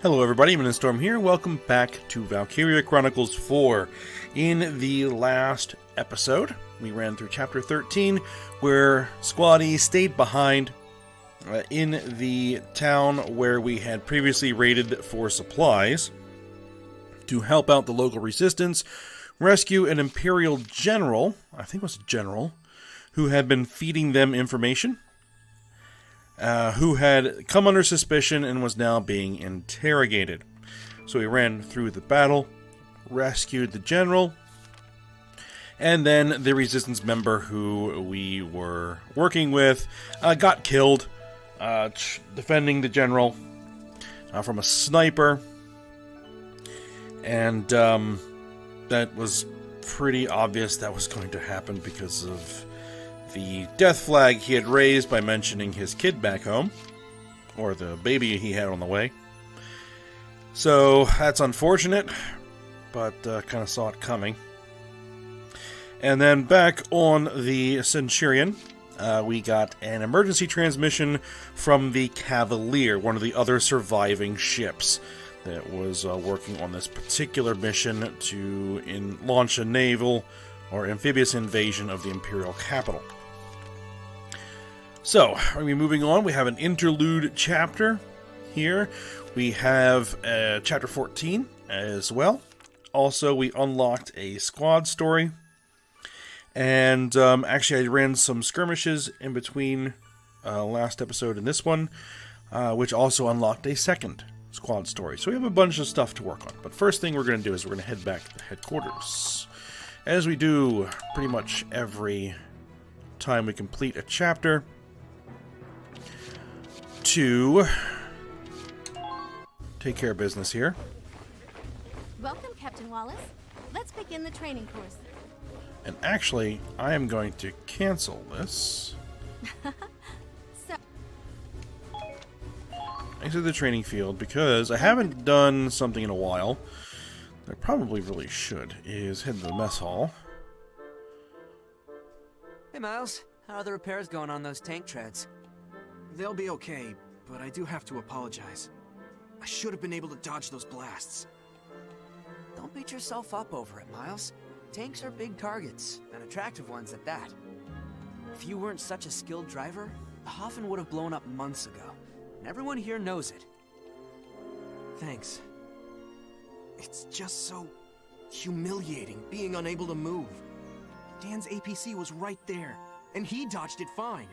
Hello everybody, Storm here. Welcome back to Valkyria Chronicles 4. In the last episode, we ran through Chapter 13, where Squaddy stayed behind in the town where we had previously raided for supplies to help out the local resistance, rescue an imperial general, I think it was a general, who had been feeding them information, who had come under suspicion and was now being interrogated. So we ran through the battle, rescued the general, and then the resistance member who we were working with got killed, defending the general from a sniper. And that was pretty obvious that was going to happen because of the death flag he had raised by mentioning his kid back home, or the baby he had on the way. So that's unfortunate, but kind of saw it coming. And then back on the Centurion, we got an emergency transmission from the Cavalier, one of the other surviving ships that was working on this particular mission to launch a naval or amphibious invasion of the Imperial capital. So, are we moving on? We have an interlude chapter here. We have chapter 14 as well. Also, we unlocked a squad story. And actually, I ran some skirmishes in between last episode and this one, which also unlocked a second squad story. So we have a bunch of stuff to work on. But first thing we're going to do is we're going to head back to the headquarters, as we do pretty much every time we complete a chapter, to take care of business here. Welcome, Captain Wallace. Let's begin the training course. And actually, I am going to cancel this. Exit the training field, because I haven't done something in a while. I probably really should, is head to the mess hall. Hey Miles, how are the repairs going on those tank treads? They'll be okay, but I do have to apologize. I should have been able to dodge those blasts. Don't beat yourself up over it, Miles. Tanks are big targets, and attractive ones at that. If you weren't such a skilled driver, the Hoffen would have blown up months ago, and everyone here knows it. Thanks. It's just so humiliating being unable to move. Dan's APC was right there, and he dodged it fine.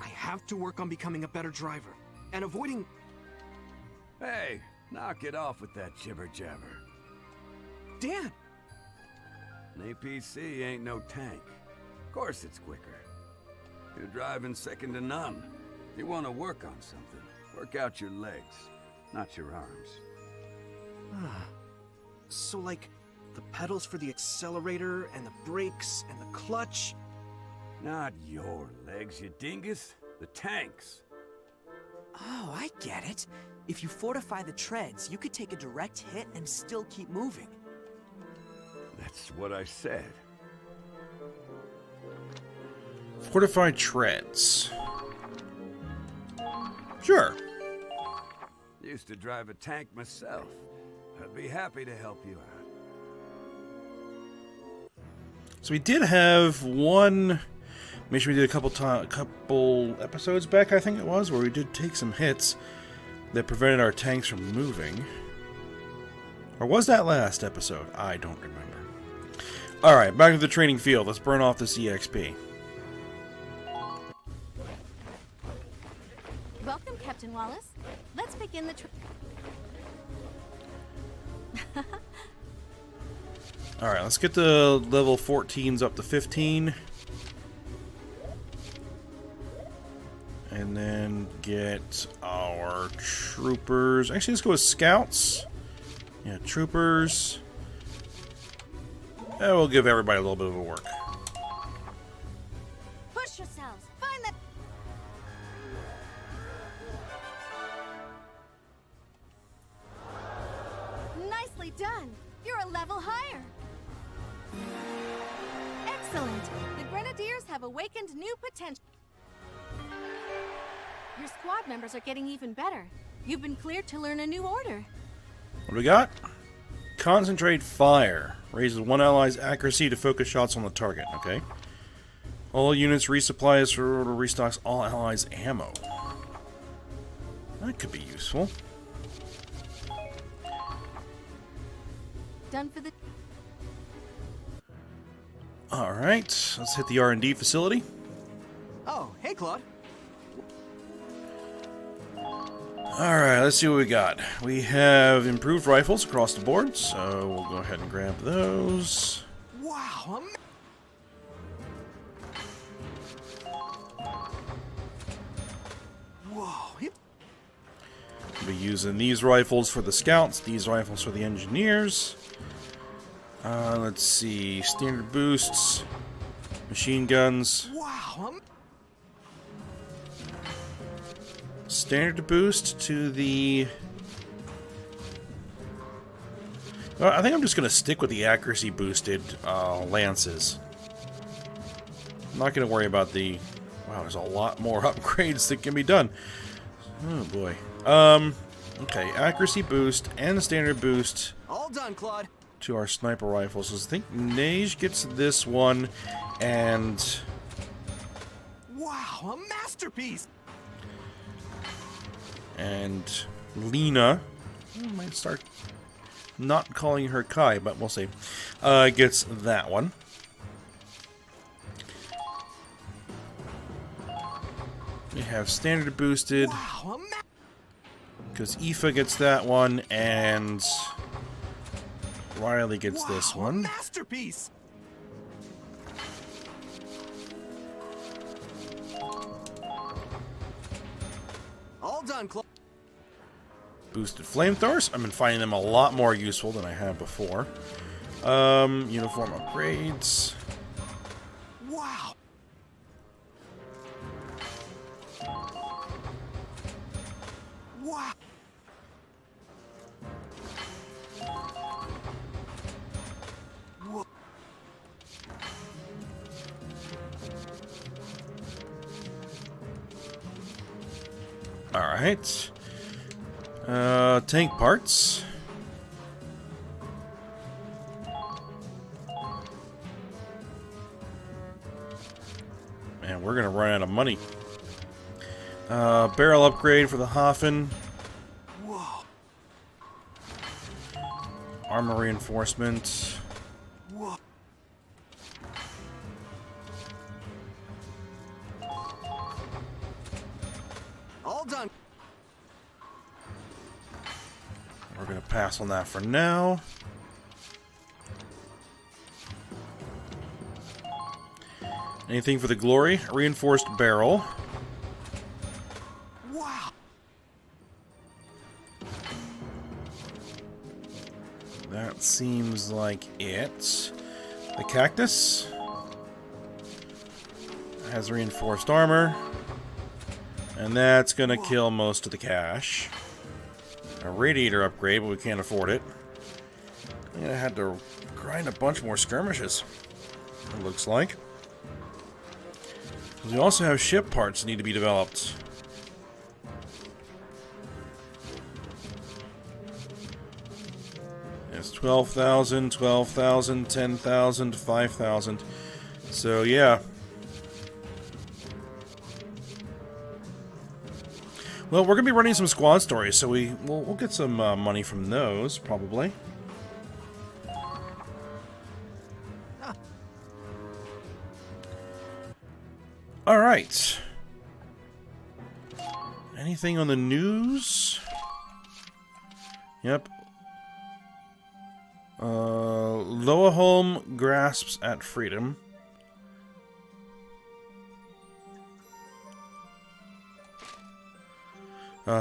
I have to work on becoming a better driver, and avoiding... Hey, knock it off with that jibber-jabber. Dan! An APC ain't no tank. Of course it's quicker. You're driving second to none. You want to work on something, work out your legs, not your arms. So like, the pedals for the accelerator, and the brakes, and the clutch... Not your legs, you dingus. The tank's. Oh, I get it. If you fortify the treads, you could take a direct hit and still keep moving. That's what I said. Fortified treads. Sure. Used to drive a tank myself. I'd be happy to help you out. So we did have one mission we did a couple episodes back, I think it was, where we did take some hits that prevented our tanks from moving. Or was that last episode? I don't remember. Alright, back to the training field. Let's burn off this EXP. Welcome, Captain Wallace. Let's begin the Alright, let's get the level 14s up to 15. And then get our troopers. Actually, let's go with scouts. Yeah, troopers. And we'll give everybody a little bit of a work. Push yourselves. Find that. Nicely done. You're a level higher. Excellent. The Grenadiers have awakened new potential. Your squad members are getting even better. You've been cleared to learn a new order. What do we got? Concentrate fire. Raises one ally's accuracy to focus shots on the target. Okay. All units resupplies for restocks all allies' ammo. That could be useful. Done for the... Alright, let's hit the R&D facility. Oh, hey, Claude. Alright, let's see what we got. We have improved rifles across the board, so we'll go ahead and grab those. Wow, whoa, We'll be using these rifles for the scouts, these rifles for the engineers. Let's see, standard boosts, machine guns. wow, Standard boost to the... Well, I think I'm just going to stick with the accuracy boosted lances. I'm not going to worry about the... Wow, there's a lot more upgrades that can be done. Oh boy. Okay, accuracy boost and standard boost All done, Claude. to our sniper rifles. So I think Neige gets this one, and... wow, a masterpiece. And Lena, I might start not calling her Kai, but we'll see, gets that one. We have standard boosted, Wow, because Aoife gets that one, and Riley gets this a one. masterpiece. All done, Claude. Boosted flamethrowers. I've been finding them a lot more useful than I have before. Uniform upgrades. Wow. Wow. Whoa. Alright. Tank parts. Man, we're gonna run out of money. Barrel upgrade for the Hafen. Whoa. Armor reinforcement. Whoa. All done. We're gonna pass on that for now. Anything for the glory? Reinforced barrel. Wow. That seems like it. The cactus has reinforced armor. And that's gonna kill most of the cash. A radiator upgrade, but we can't afford it. I'm gonna have to grind a bunch more skirmishes, it looks like. We also have ship parts that need to be developed. It's 12,000, 12,000, 10,000, 5,000. So yeah. Well, we're gonna be running some squad stories, so we'll get some money from those probably. All right. Anything on the news? Yep. Loaholm grasps at freedom.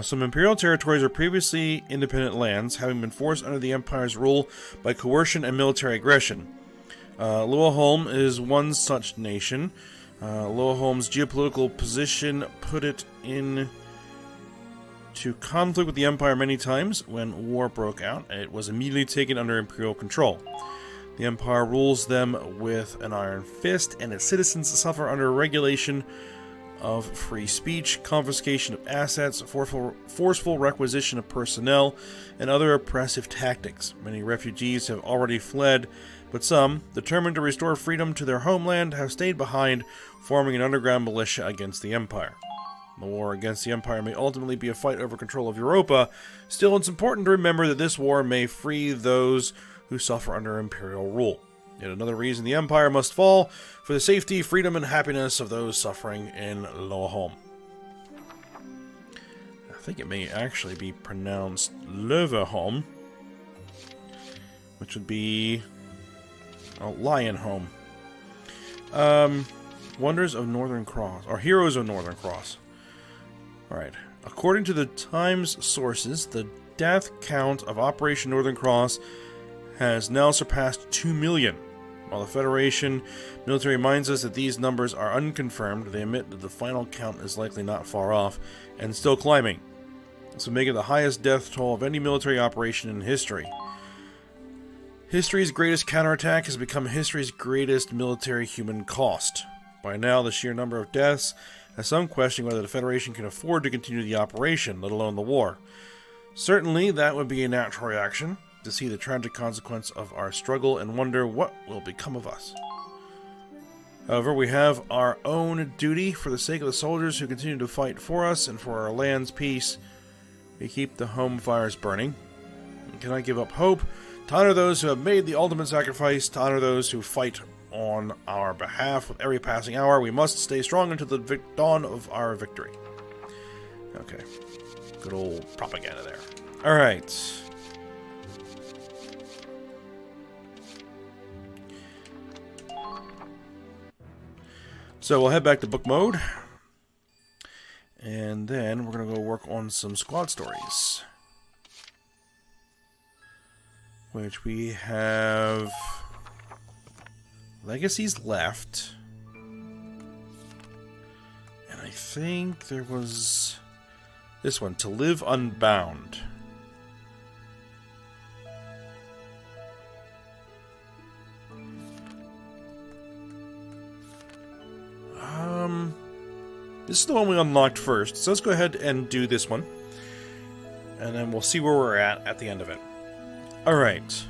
Some imperial territories are previously independent lands, having been forced under the Empire's rule by coercion and military aggression. Loaholm is one such nation. Loaholm's geopolitical position put it in to conflict with the Empire many times. When war broke out, it was immediately taken under Imperial control. The Empire rules them with an iron fist, and its citizens suffer under regulation of free speech, confiscation of assets, forceful requisition of personnel, and other oppressive tactics. Many refugees have already fled, but some, determined to restore freedom to their homeland, have stayed behind, forming an underground militia against the Empire. The war against the Empire may ultimately be a fight over control of Europa. Still, it's important to remember that this war may free those who suffer under Imperial rule. Yet another reason the Empire must fall, for the safety, freedom, and happiness of those suffering in Loholm. I think it may actually be pronounced Löverholm, which would be Lionholm. Wonders of Northern Cross, or Heroes of Northern Cross. Alright, according to the Times sources, the death count of Operation Northern Cross has now surpassed 2 million. While the Federation military reminds us that these numbers are unconfirmed, they admit that the final count is likely not far off, and still climbing. This would make it the highest death toll of any military operation in history. History's greatest counterattack has become history's greatest military human cost. By now, the sheer number of deaths has some questioning whether the Federation can afford to continue the operation, let alone the war. Certainly, that would be a natural reaction, to see the tragic consequence of our struggle and wonder what will become of us. However, we have our own duty for the sake of the soldiers who continue to fight for us and for our land's peace. We keep the home fires burning. We cannot give up hope. To honor those who have made the ultimate sacrifice, to honor those who fight on our behalf with every passing hour, we must stay strong until the dawn of our victory. Okay. Good old propaganda there. Alright. So we'll head back to book mode. And then we're going to go work on some squad stories. Which we have Legacies left. And I think there was this one, To Live Unbound. This is the one we unlocked first, so let's go ahead and do this one. And then we'll see where we're at the end of it. Alright.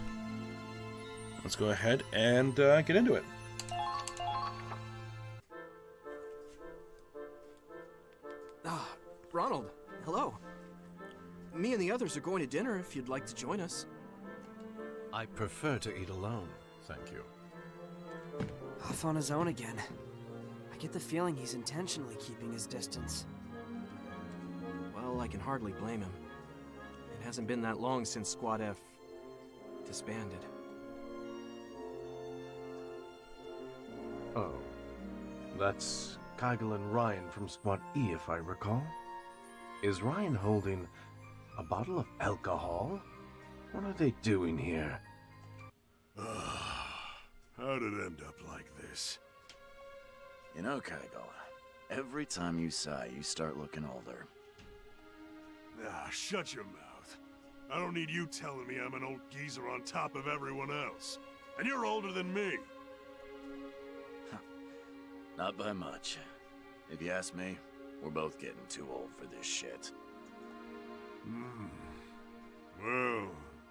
Let's go ahead and get into it. Ronald, hello. Me and the others are going to dinner if you'd like to join us. I prefer to eat alone, thank you. Off on his own again. I get the feeling he's intentionally keeping his distance. Well, I can hardly blame him. It hasn't been that long since Squad F disbanded. Oh, that's Kygel and Ryan from Squad E, if I recall. Is Ryan holding a bottle of alcohol? What are they doing here? How'd it end up like this? You know, Kygel, every time you sigh, you start looking older. Ah, shut your mouth. I don't need you telling me I'm an old geezer on top of everyone else. And you're older than me. Not by much. If you ask me, we're both getting too old for this shit. Well,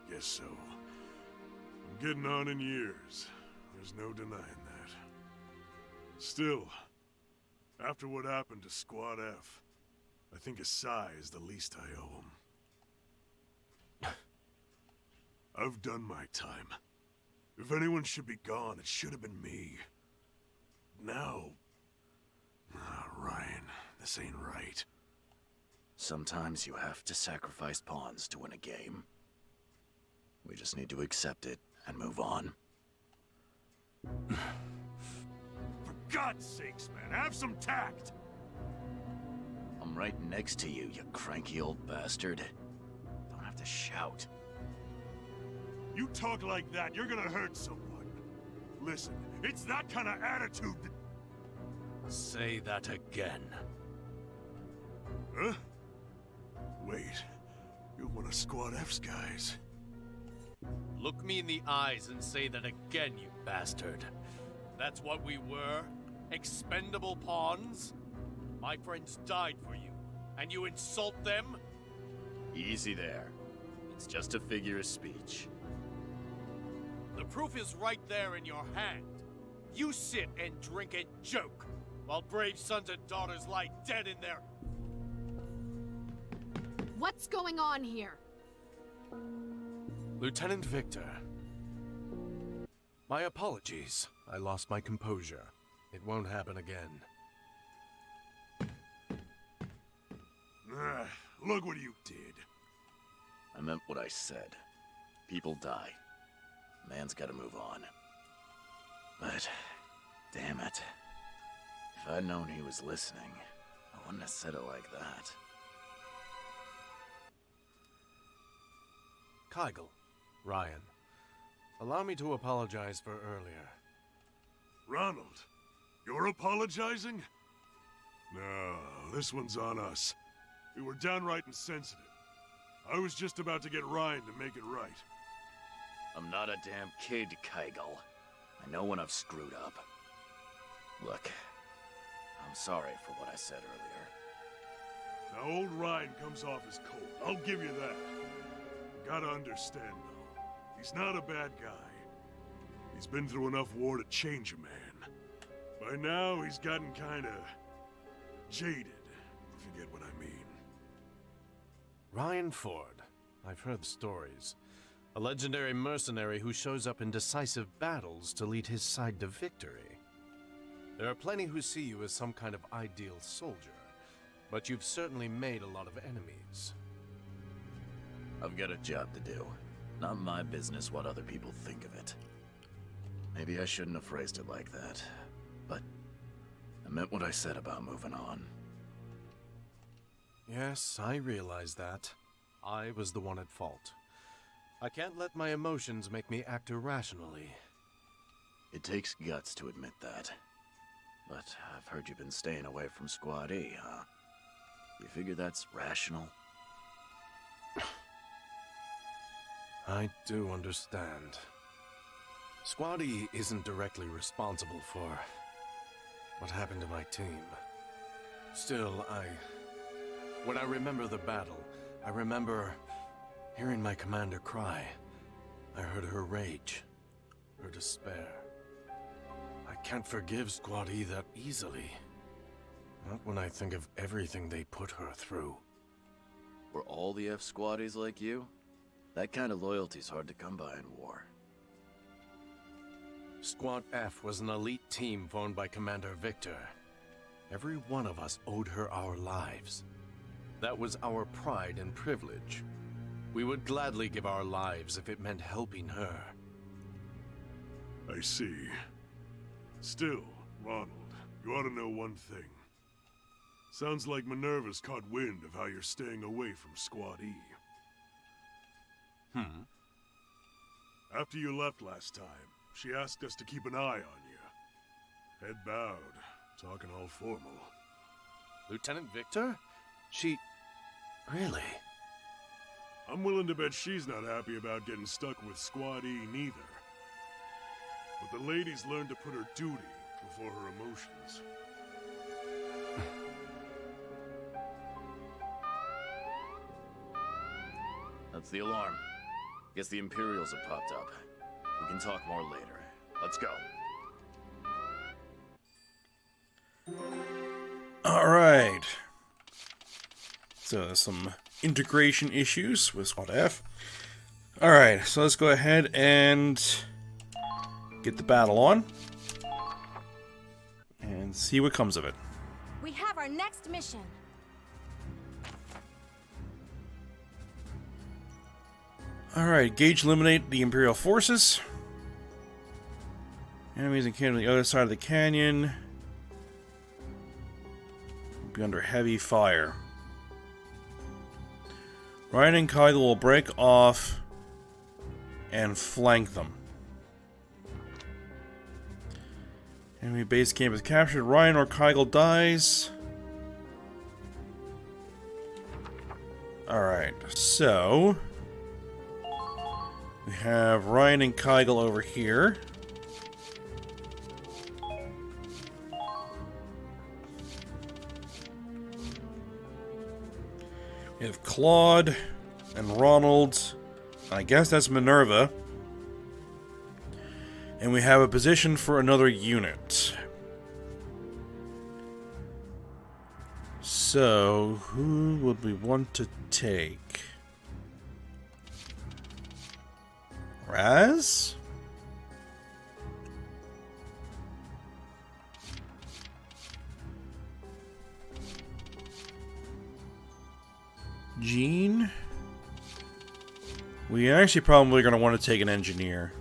guess so. I'm getting on in years. There's no denying that. Still, after what happened to Squad F, I think a sigh is the least I owe him. I've done my time. If anyone should be gone, it should have been me. Now... Ryan, this ain't right. Sometimes you have to sacrifice pawns to win a game. We just need to accept it and move on. For God's sakes, man, have some tact! I'm right next to you, you cranky old bastard. Don't have to shout. You talk like that, you're gonna hurt someone. Listen, it's that kind of attitude that... Say that again. Huh? Wait, you're one of Squad F's guys. Look me in the eyes and say that again, you bastard. That's what we were? Expendable pawns? My friends died for you, and you insult them? Easy there. It's just a figure of speech. The proof is right there in your hand. You sit and drink and joke, while brave sons and daughters lie dead in their... What's going on here? Lieutenant Victor. My apologies. I lost my composure. It won't happen again. Look what you did. I meant what I said. People die. Man's gotta move on. But, damn it. If I'd known he was listening, I wouldn't have said it like that. Kygel, Ryan, allow me to apologize for earlier. Ronald, you're apologizing? No, this one's on us. We were downright insensitive. I was just about to get Ryan to make it right. I'm not a damn kid, Kygel. I know when I've screwed up. Look, I'm sorry for what I said earlier. Now, old Ryan comes off as cold. I'll give you that. You gotta understand, though. He's not a bad guy. He's been through enough war to change a man. By now, he's gotten kinda... jaded, if you get what I mean. Ryan Ford. I've heard stories. A legendary mercenary who shows up in decisive battles to lead his side to victory. There are plenty who see you as some kind of ideal soldier, but you've certainly made a lot of enemies. I've got a job to do. Not my business what other people think of it. Maybe I shouldn't have phrased it like that, but I meant what I said about moving on. Yes, I realize that. I was the one at fault. I can't let my emotions make me act irrationally. It takes guts to admit that. But I've heard you've been staying away from Squad E, huh? You figure that's rational? I do understand. Squad E isn't directly responsible for what happened to my team. Still, when I remember the battle, I remember hearing my commander cry. I heard her rage, her despair. I can't forgive Squad E that easily. Not when I think of everything they put her through. Were all the F Squaddies like you? That kind of loyalty's hard to come by in war. Squad F was an elite team formed by Commander Victor. Every one of us owed her our lives. That was our pride and privilege. We would gladly give our lives if it meant helping her. I see. Still, Ronald, you ought to know one thing. Sounds like Minerva's caught wind of how you're staying away from Squad E. After you left last time, she asked us to keep an eye on you. Head bowed, talking all formal. Lieutenant Victor? She... really? I'm willing to bet she's not happy about getting stuck with Squad E neither. But the lady's learned to put her duty before her emotions. That's the alarm. Guess the Imperials have popped up. We can talk more later. Let's go. Alright. So there's some integration issues with Squad F. Alright, so let's go ahead and get the battle on. And see what comes of it. We have our next mission. Alright, gauge eliminate the Imperial forces. Enemies encamped on the other side of the canyon. Will be under heavy fire. Ryan and Kyle will break off and flank them. Enemy base camp is captured. Ryan or Kyle dies. Alright, so we have Ryan and Kyle over here. We have Claude and Ronald. I guess that's Minerva. And we have a position for another unit. So, who would we want to take? Raz? Jean? We actually probably going to want to take an engineer.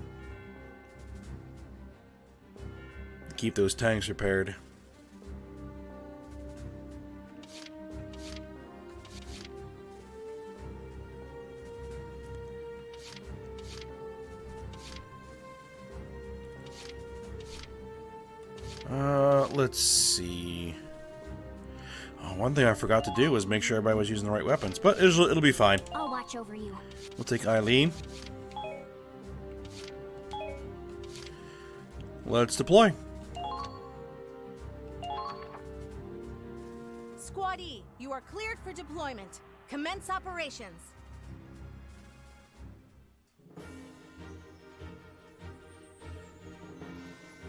Keep those tanks repaired. Let's see. Oh, one thing I forgot to do was make sure everybody was using the right weapons, but it'll be fine. I'll watch over you. We'll take Eileen. Let's deploy. Squad E, you are cleared for deployment. Commence operations.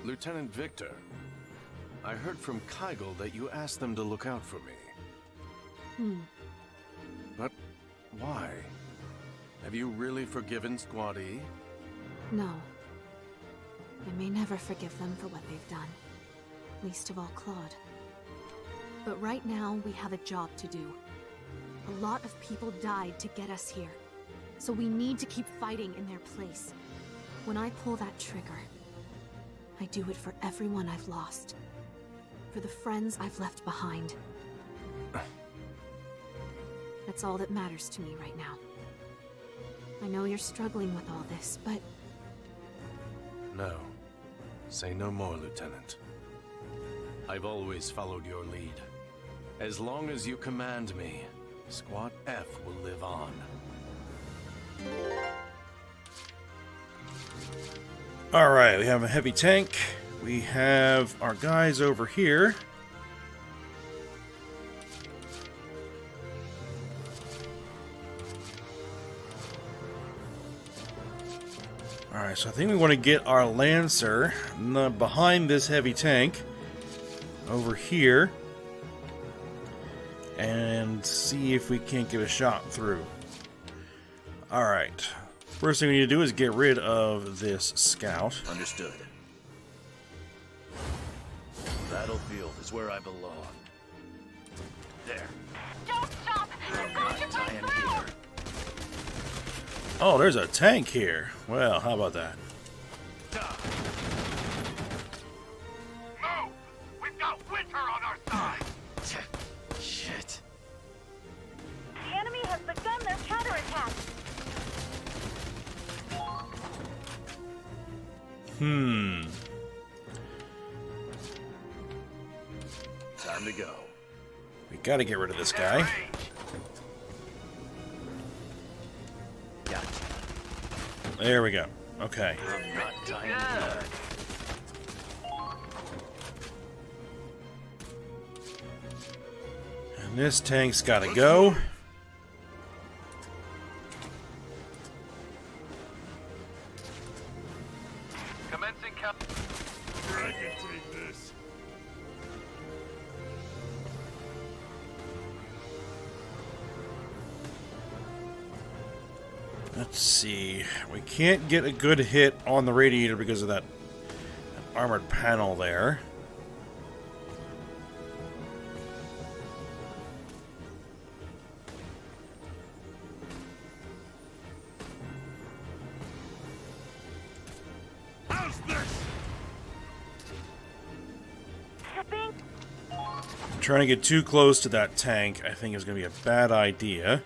Lieutenant Victor, I heard from Kygel that you asked them to look out for me. But why? Have you really forgiven Squad E? No. I may never forgive them for what they've done. Least of all Claude. But right now, we have a job to do. A lot of people died to get us here. So we need to keep fighting in their place. When I pull that trigger, I do it for everyone I've lost. For the friends I've left behind. That's all that matters to me right now. I know you're struggling with all this, but... No. Say no more, Lieutenant. I've always followed your lead. As long as you command me, Squad F will live on. Alright, we have a heavy tank. We have our guys over here. Alright, so I think we want to get our Lancer behind this heavy tank over here and see if we can't get a shot through. Alright, first thing we need to do is get rid of this scout. Understood. Battlefield is where I belong. There. Don't stop! I'm going to break through! Oh, there's a tank here. Well, how about that? Move! We've got winter on our side! Shit. The enemy has begun their counterattack. Time to go. We gotta get rid of this guy. Gotcha. There we go. Okay. I'm not dying yet. And this tank's gotta go. Commencing count. I can take this. Let's see. We can't get a good hit on the radiator because of that armored panel there. How's this? Trying to get too close to that tank, I think, is going to be a bad idea.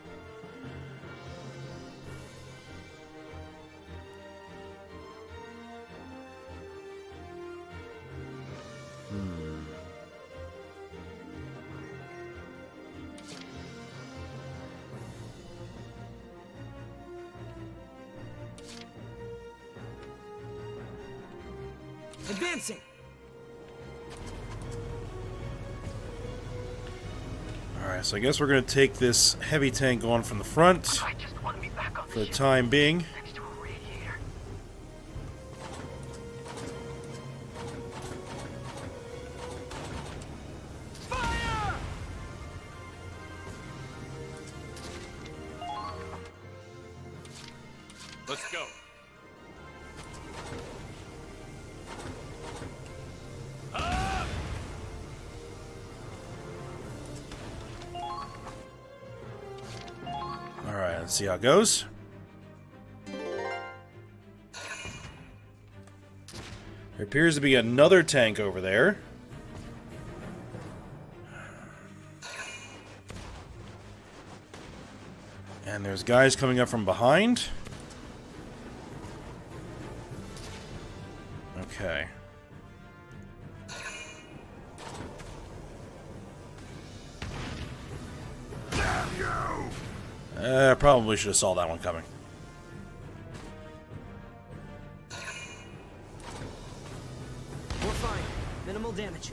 Advancing! Alright, Alright, so I guess we're going to take this heavy tank on from the front for the time being. Let's go. Alright, let's see how it goes. There appears to be another tank over there. And there's guys coming up from behind. Okay. Probably should have saw that one coming. We're fine. Minimal damage.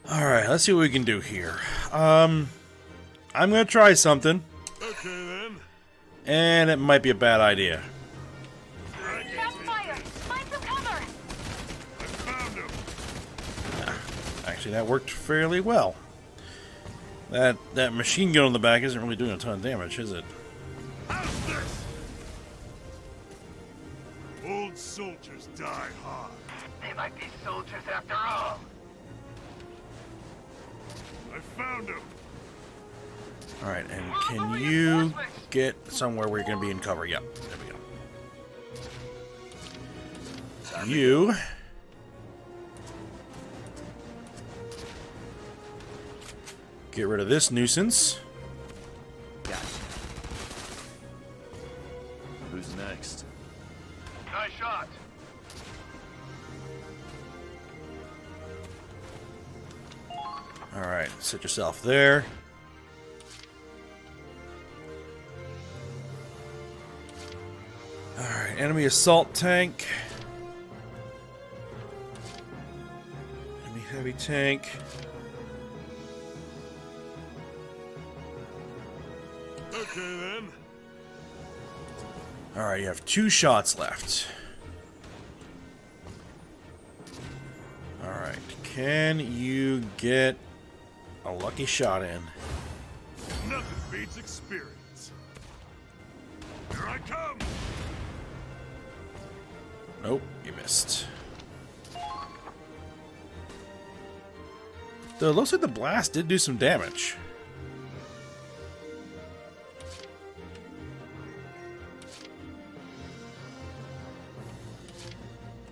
Alright, let's see what we can do here. I'm gonna try something. Okay then. And it might be a bad idea. Fire! Find some cover! I found him. Actually, that worked fairly well. That machine gun on the back isn't really doing a ton of damage, is it? How's this? Old soldiers die hard. They might be soldiers after all. I found him. Alright, and can you get somewhere where you're going to be in cover? Yep, there we go. You... get rid of this nuisance. Who's next? Nice shot. Alright, sit yourself there. Alright, enemy assault tank. Enemy heavy tank. Okay then. Alright, you have 2 shots left. Alright, can you get a lucky shot in? Nothing beats experience. Here I come. Nope, you missed. Though it looks like the blast did do some damage.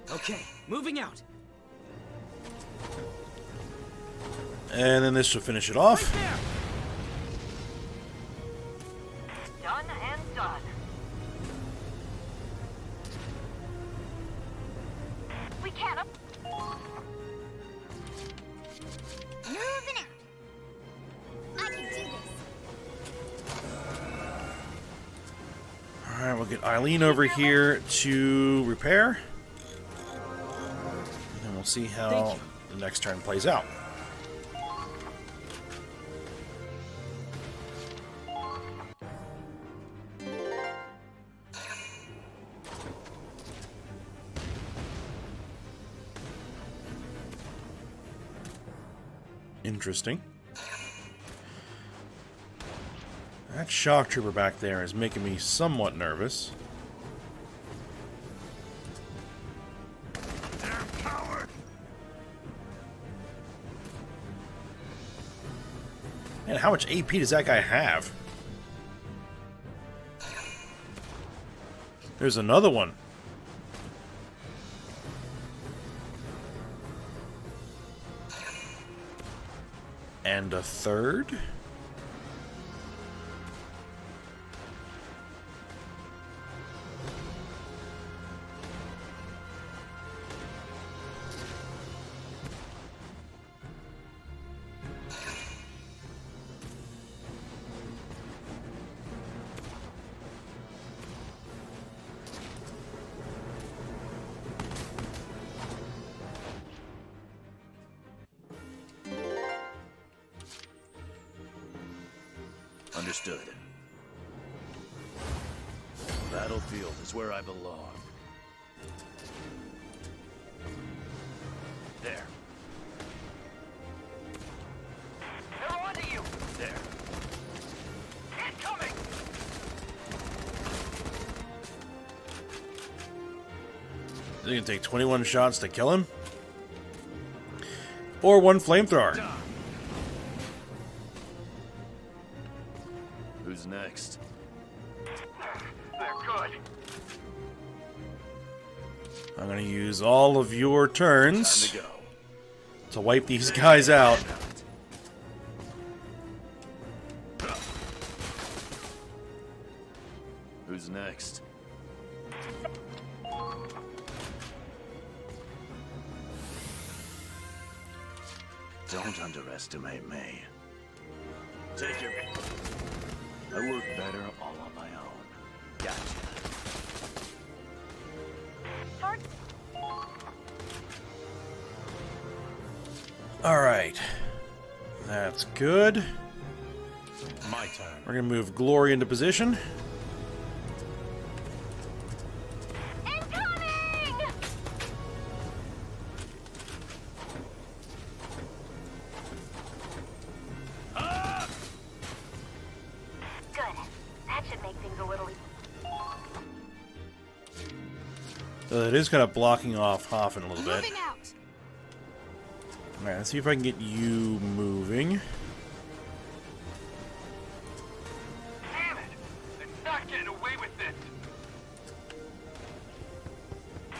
Okay, moving out. And then this should finish it off. Right there. Done and done. We can't. Moving out. I can do this. Alright, we'll get Eileen over here to repair. And then we'll see how the next turn plays out. Interesting. That shock trooper back there is making me somewhat nervous. Damn coward. Man, how much AP does that guy have? There's another one. And a third? Understood. The battlefield is where I belong. There. They're onto you! There. Incoming! Is it gonna take 21 shots to kill him? Or one flamethrower? Who's next? They're good. I'm gonna use all of your Time turns to go. to wipe these guys out. Who's next? Don't underestimate me. Take your pick. I work better all on my own. Gotcha. Alright. That's good. My turn. We're gonna move Glory into position. Incoming! Good. That should make things a little easier. So it is kind of blocking off Hoffen a little bit. Moving out. Alright, let's see if I can get you moving. Damn it! They're not getting away with this!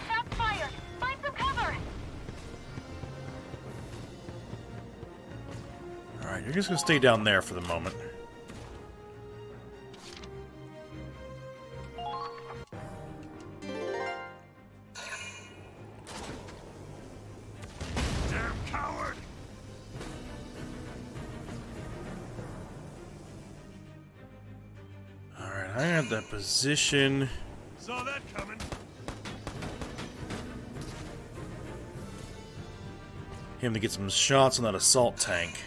Shots fired. Find some cover. Alright, you're just gonna stay down there for the moment. Damn coward! Alright, I have that position. Saw that coming. Him to get some shots on that assault tank.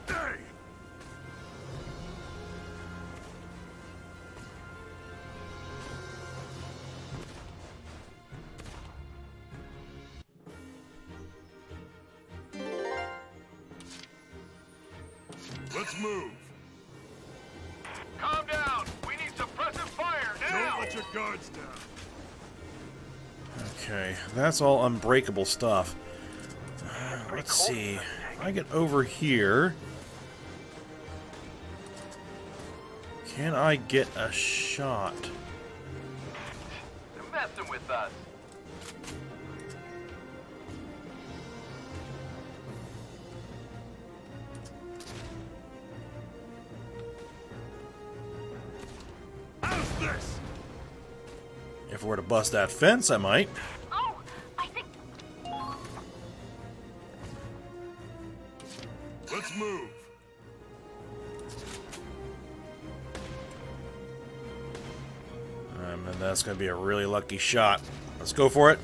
Hey! Let's move. Calm down! We need suppressive fire now! Don't let your guards down. Okay, that's all unbreakable stuff. Let's see. If I get over here, can I get a shot? They're messing with us. How's this? If I were to bust that fence, I might. Oh, I think Let's move. And that's going to be a really lucky shot. Let's go for it.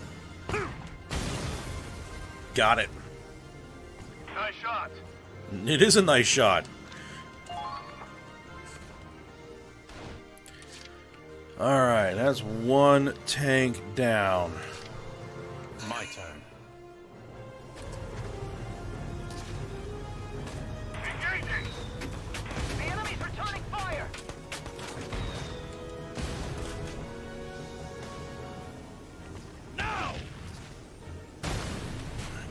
Got it. Nice shot. It is a nice shot. Alright, that's one tank down. My turn. Engaging! The enemy's returning fire! Now!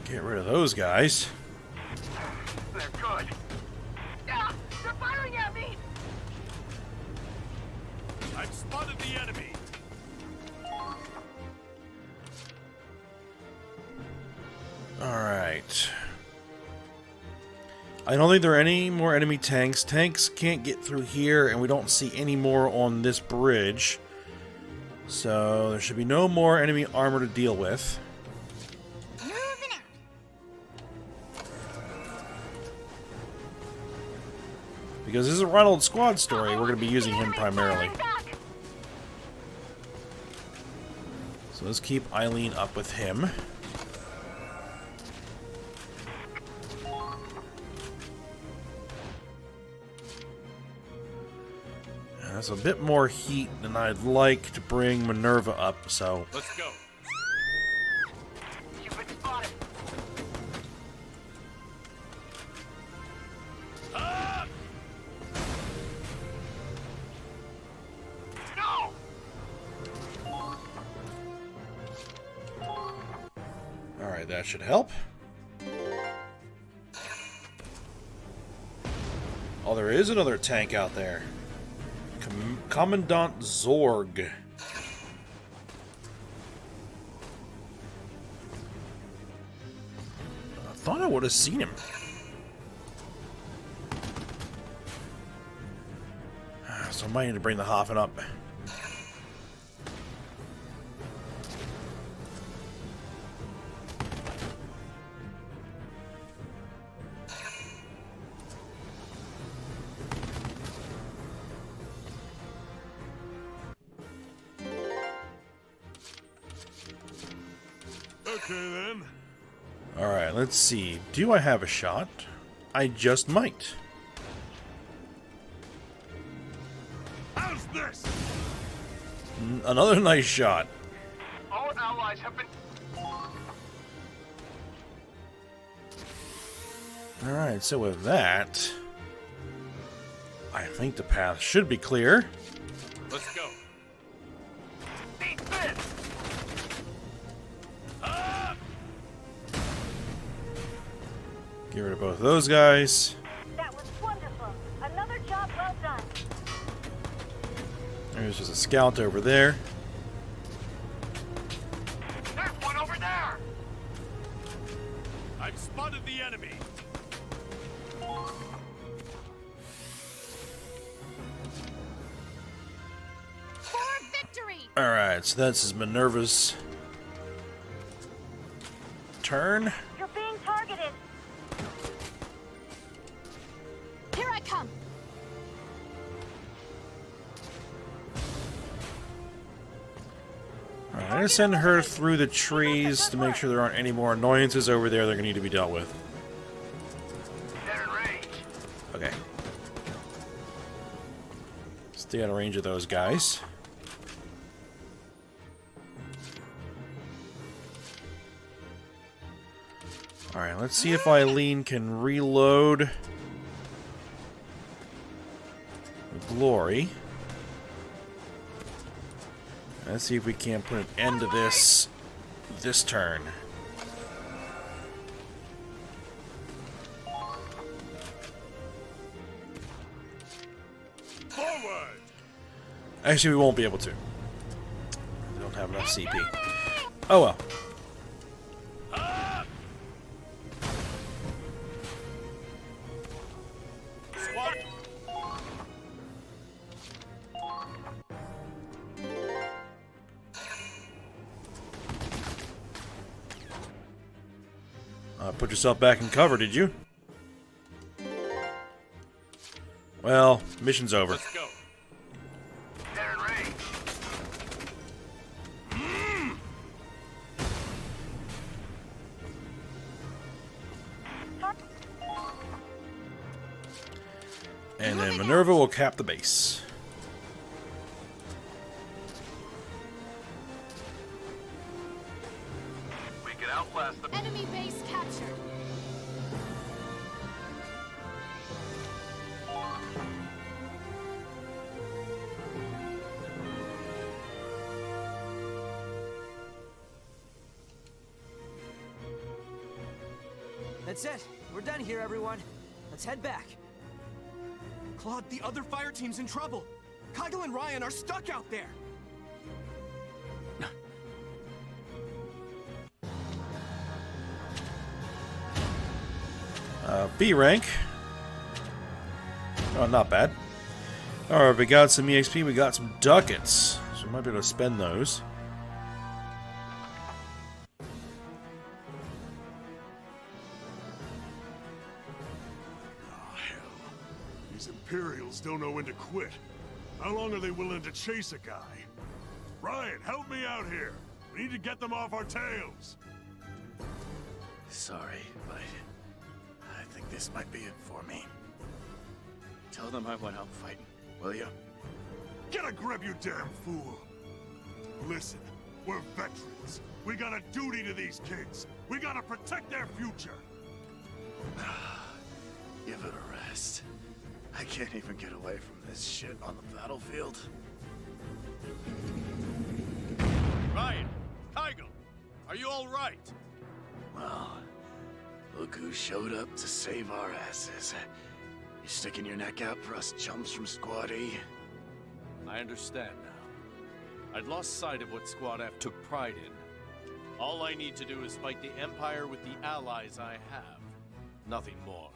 Get rid of those guys. They're good. Ah, they're firing at me! I've spotted the enemy. Alright. I don't think there are any more enemy tanks. Tanks can't get through here, and we don't see any more on this bridge. So there should be no more enemy armor to deal with. Because this is a Ronald Squad story, we're going to be using him primarily. So let's keep Eileen up with him. That's a bit more heat than I'd like to bring Minerva up, so... Let's go. You've been spotted. No! Alright, that should help. Oh, there is another tank out there. Commandant Zorg. I thought I would have seen him. So I might need to bring the Hafen up. Okay then. Alright, let's see. Do I have a shot? I just might. How's this? Another nice shot. All allies have been... Alright, so with that, I think the path should be clear. Let's go. Eat this! Get rid of both of those guys. That was wonderful. Another job well done. There's just a scout over there. There's one over there! I've spotted the enemy. For victory! Alright, so that's Minerva's turn. You're being targeted. Here I come! Alright, I'm gonna send her through the trees to make sure there aren't any more annoyances over there that are gonna need to be dealt with. They're in range. Okay. Stay out of range of those guys. Alright, let's see if Eileen can reload the glory. Let's see if we can't put an end to this turn. Forward. Actually, we won't be able to. We don't have enough CP. Oh well. Squad. Put yourself back in cover, did you? Well, mission's over. Let's go. They're in range. And then Minerva will cap the base. We can outlast them. Enemy base captured. That's it. We're done here, everyone. Let's head back. Claude, the other fire team's in trouble. Kyle and Ryan are stuck out there. B rank. Oh, not bad. Alright, we got some EXP, we got some ducats. So we might be able to spend those. Oh, hell. These These Imperials don't know when to quit. How long are they willing to chase a guy? Ryan, help me out here. We need to get them off our tails. Sorry, but I think this might be it for me. Tell them I went out fighting, will you? Get a grip, you damn fool! Listen, we're veterans. We got a duty to these kids. We gotta protect their future. Give it a rest. I can't even get away from this shit on the battlefield. Ryan! Kygo! Are you alright? Well, look who showed up to save our asses. You sticking your neck out for us chumps from Squad E? I understand now. I'd lost sight of what Squad F took pride in. All I need to do is fight the Empire with the allies I have. Nothing more.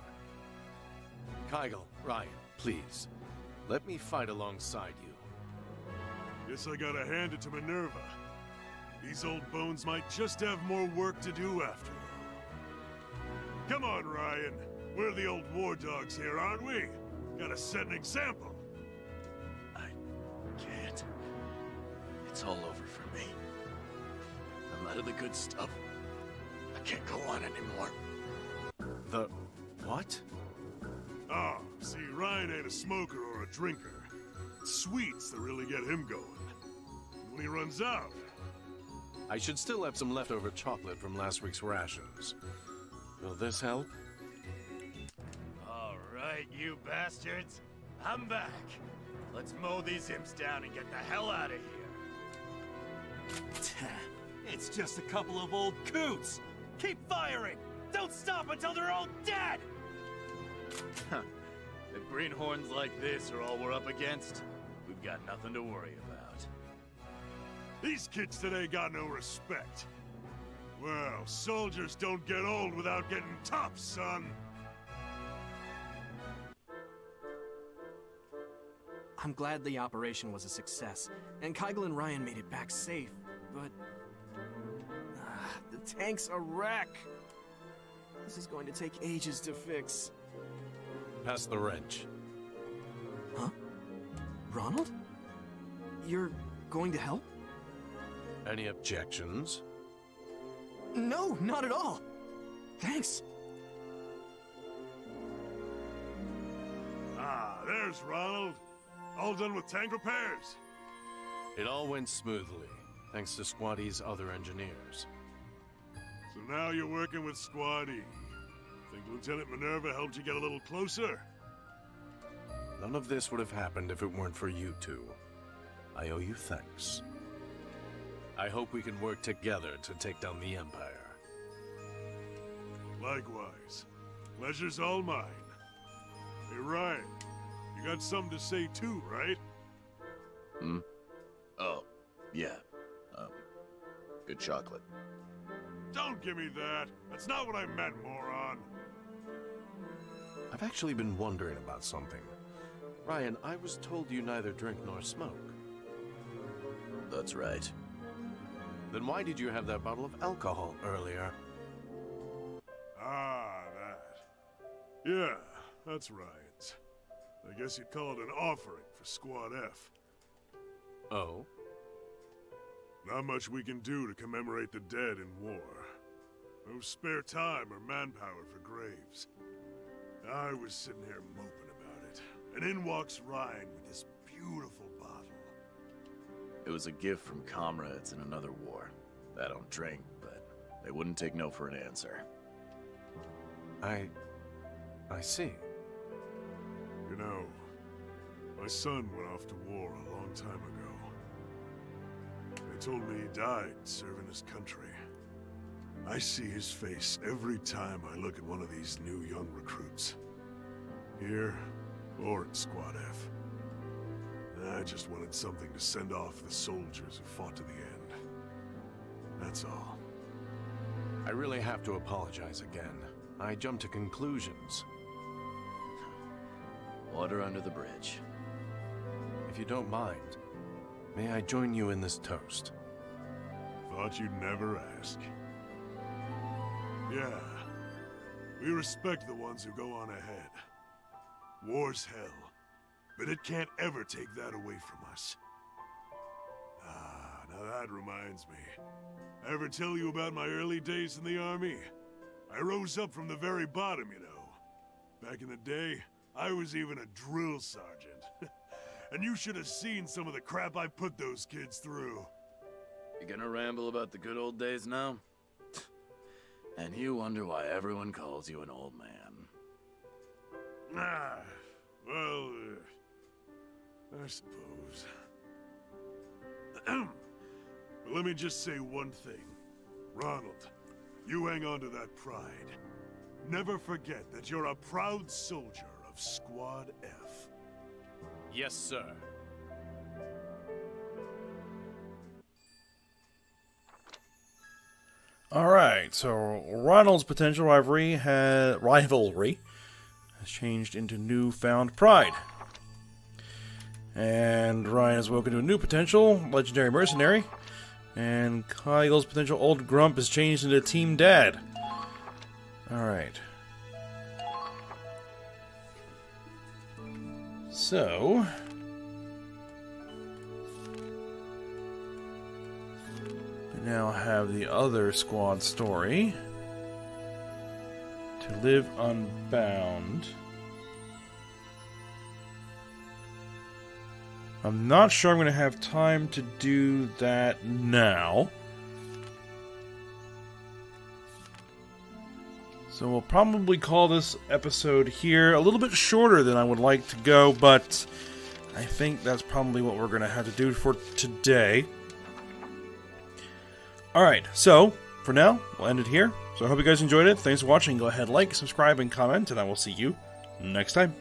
Kygo, Ryan, please. Let me fight alongside you. Guess I gotta hand it to Minerva. These old bones might just have more work to do after all. Come on, Ryan. We're the old war dogs here, aren't we? Gotta set an example. I can't. It's all over for me. I'm out of the good stuff. I can't go on anymore. The... what? Oh, see, Ryan ain't a smoker or a drinker. It's sweets that really get him going. And when he runs out... I should still have some leftover chocolate from last week's rations. Will this help? All right, you bastards. I'm back. Let's mow these imps down and get the hell out of here. It's just a couple of old coots! Keep firing! Don't stop until they're all dead! If greenhorns like this are all we're up against, we've got nothing to worry about. These kids today got no respect. Well, soldiers don't get old without getting tough, son. I'm glad the operation was a success, and Kygo and Ryan made it back safe, but... the tank's a wreck! This is going to take ages to fix. Pass the wrench. Huh? Ronald? You're going to help? Any objections? No, not at all! Thanks! Ah, there's Ronald. All done with tank repairs. It all went smoothly, thanks to Squad E's other engineers. So now you're working with Squad E. Think Lieutenant Minerva helped you get a little closer? None of this would have happened if it weren't for you two. I owe you thanks. I hope we can work together to take down the Empire. Likewise. Pleasure's all mine. Hey, Ryan, you got something to say too, right? Oh, yeah. Good chocolate. Don't give me that. That's not what I meant, moron. I've actually been wondering about something. Ryan, I was told you neither drink nor smoke. That's right. Then why did you have that bottle of alcohol earlier? Ah, that. Yeah, that's Ryan's. I guess you'd call it an offering for Squad F. Oh? Not much we can do to commemorate the dead in war. No spare time or manpower for graves. I was sitting here moping about it, and in walks Ryan with this beautiful bottle. It was a gift from comrades in another war. I don't drink, but they wouldn't take no for an answer. I see. You know, my son went off to war a long time ago. They told me he died serving his country. I see his face every time I look at one of these new young recruits. Here, or at Squad F. I just wanted something to send off the soldiers who fought to the end. That's all. I really have to apologize again. I jumped to conclusions. Water under the bridge. If you don't mind, may I join you in this toast? Thought you'd never ask. Yeah. We respect the ones who go on ahead. War's hell, but it can't ever take that away from us. Ah, now that reminds me. I ever tell you about my early days in the army? I rose up from the very bottom, you know. Back in the day, I was even a drill sergeant. And you should have seen some of the crap I put those kids through. You gonna ramble about the good old days now? And you wonder why everyone calls you an old man. Ah, well, I suppose. But let me just say one thing. Ronald, you hang on to that pride. Never forget that you're a proud soldier of Squad F. Yes, sir. Alright, so Ronald's potential rivalry has changed into newfound pride. And Ryan has woken to a new potential, legendary mercenary. And Kyle's potential old grump has changed into team dad. Alright. So... we now have the other squad story. To live unbound. I'm not sure I'm going to have time to do that now. So we'll probably call this episode here. A little bit shorter than I would like to go, but I think that's probably what we're going to have to do for today. Alright, so for now, we'll end it here. So I hope you guys enjoyed it. Thanks for watching. Go ahead, like, subscribe, and comment, and I will see you next time.